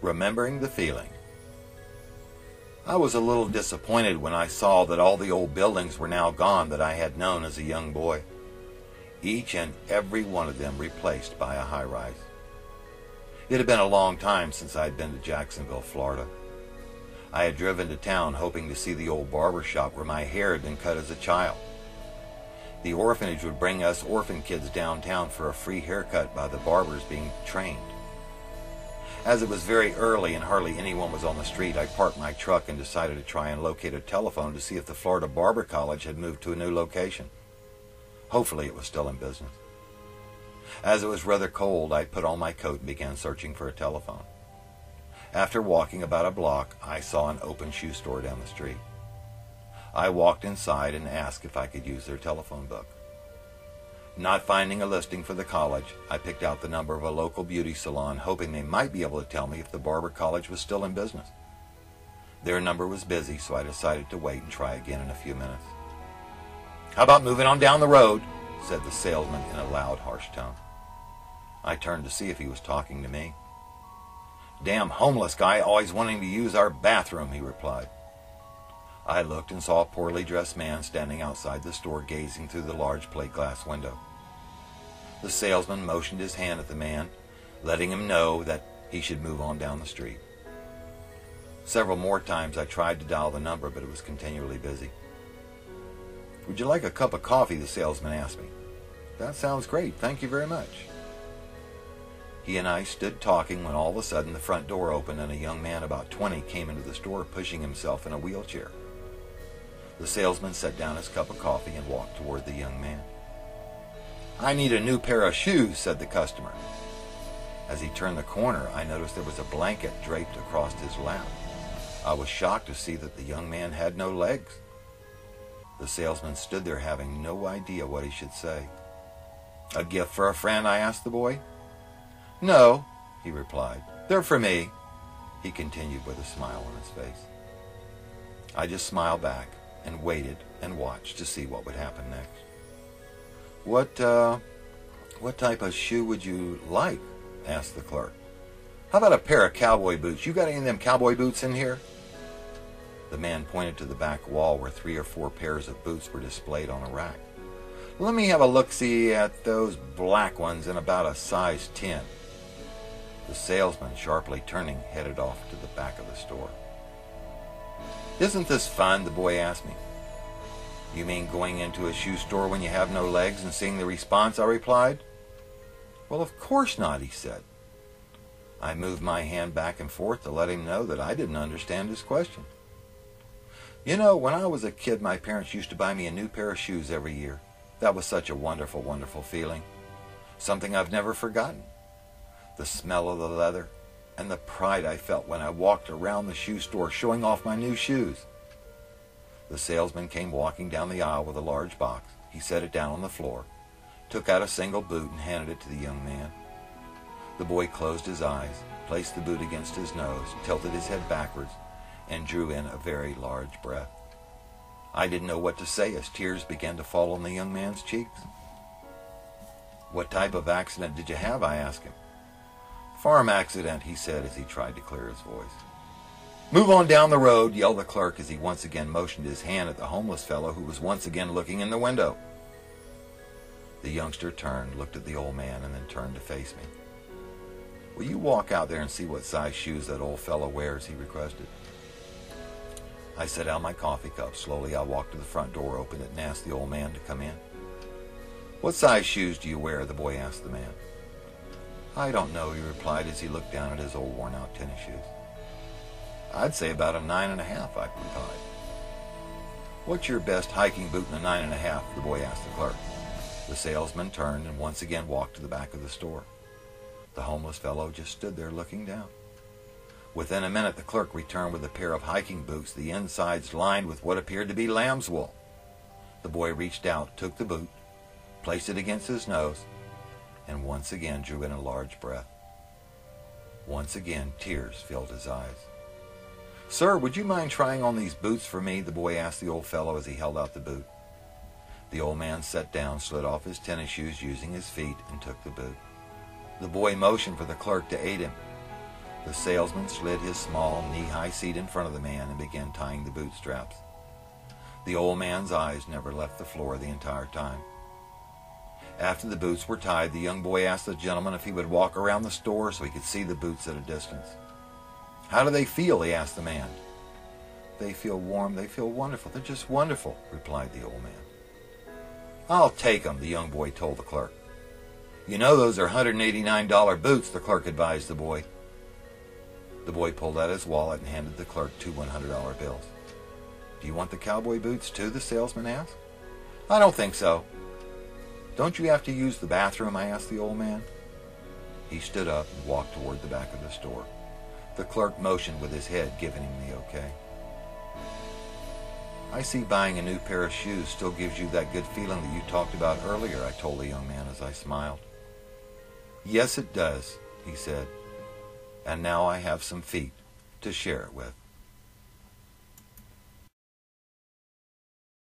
Remembering the feeling. I was a little disappointed when I saw that all the old buildings were now gone that I had known as a young boy. Each and every one of them replaced by a high-rise. It had been a long time since I had been to Jacksonville, Florida. I had driven to town hoping to see the old barber shop where my hair had been cut as a child. The orphanage would bring us orphan kids downtown for a free haircut by the barbers being trained. As it was very early and hardly anyone was on the street, I parked my truck and decided to try and locate a telephone to see if the Florida Barber College had moved to a new location. Hopefully it was still in business. As it was rather cold, I put on my coat and began searching for a telephone. After walking about a block, I saw an open shoe store down the street. I walked inside and asked if I could use their telephone book. Not finding a listing for the college, I picked out the number of a local beauty salon, hoping they might be able to tell me if the Barber College was still in business. Their number was busy, so I decided to wait and try again in a few minutes. "How about moving on down the road?" said the salesman in a loud, harsh tone. I turned to see if he was talking to me. "Damn homeless guy always wanting to use our bathroom," he replied. I looked and saw a poorly dressed man standing outside the store gazing through the large plate glass window. The salesman motioned his hand at the man, letting him know that he should move on down the street. Several more times I tried to dial the number, but it was continually busy. "Would you like a cup of coffee?" the salesman asked me. "That sounds great. Thank you very much." He and I stood talking when all of a sudden the front door opened and a young man about 20 came into the store pushing himself in a wheelchair. The salesman set down his cup of coffee and walked toward the young man. "I need a new pair of shoes," said the customer. As he turned the corner, I noticed there was a blanket draped across his lap. I was shocked to see that the young man had no legs. The salesman stood there having no idea what he should say. "A gift for a friend?" I asked the boy. "No," he replied. "They're for me," he continued with a smile on his face. I just smiled back and waited and watched to see what would happen next. What type of shoe would you like?" asked the clerk. "How about a pair of cowboy boots? You got any of them cowboy boots in here?" The man pointed to the back wall where 3 or 4 pairs of boots were displayed on a rack. "Let me have a look-see at those black ones in about a size 10. The salesman, sharply turning, headed off to the back of the store. "Isn't this fun?" the boy asked me. "You mean going into a shoe store when you have no legs and seeing the response?" I replied. "Well, of course not," he said. I moved my hand back and forth to let him know that I didn't understand his question. "You know, when I was a kid, my parents used to buy me a new pair of shoes every year. That was such a wonderful, wonderful feeling. Something I've never forgotten. The smell of the leather, and the pride I felt when I walked around the shoe store showing off my new shoes." The salesman came walking down the aisle with a large box. He set it down on the floor, took out a single boot, and handed it to the young man. The boy closed his eyes, placed the boot against his nose, tilted his head backwards, and drew in a very large breath. I didn't know what to say as tears began to fall on the young man's cheeks. "What type of accident did you have?" I asked him. "Farm accident," he said as he tried to clear his voice. "Move on down the road," yelled the clerk as he once again motioned his hand at the homeless fellow who was once again looking in the window. The youngster turned, looked at the old man, and then turned to face me. "Will you walk out there and see what size shoes that old fellow wears?" he requested. I set down my coffee cup. Slowly I walked to the front door, opened it, and asked the old man to come in. "What size shoes do you wear?" the boy asked the man. "I don't know," he replied as he looked down at his old worn-out tennis shoes. "I'd say about a 9.5, I replied. "What's your best hiking boot in a 9.5, the boy asked the clerk. The salesman turned and once again walked to the back of the store. The homeless fellow just stood there looking down. Within a minute, the clerk returned with a pair of hiking boots, the insides lined with what appeared to be lamb's wool. The boy reached out, took the boot, placed it against his nose, and once again drew in a large breath. Once again, tears filled his eyes. "Sir, would you mind trying on these boots for me?" the boy asked the old fellow as he held out the boot. The old man sat down, slid off his tennis shoes using his feet, and took the boot. The boy motioned for the clerk to aid him. The salesman slid his small, knee-high seat in front of the man and began tying the bootstraps. The old man's eyes never left the floor the entire time. After the boots were tied, the young boy asked the gentleman if he would walk around the store so he could see the boots at a distance. "How do they feel?" he asked the man. "They feel warm. They feel wonderful. They're just wonderful," replied the old man. "I'll take them," the young boy told the clerk. "You know those are $189 boots," the clerk advised the boy. The boy pulled out his wallet and handed the clerk two $100 bills. "Do you want the cowboy boots too?" the salesman asked. "I don't think so." "Don't you have to use the bathroom?" I asked the old man. He stood up and walked toward the back of the store. The clerk motioned with his head, giving him the okay. "I see buying a new pair of shoes still gives you that good feeling that you talked about earlier," I told the young man as I smiled. "Yes, it does," he said. "And now I have some feet to share it with."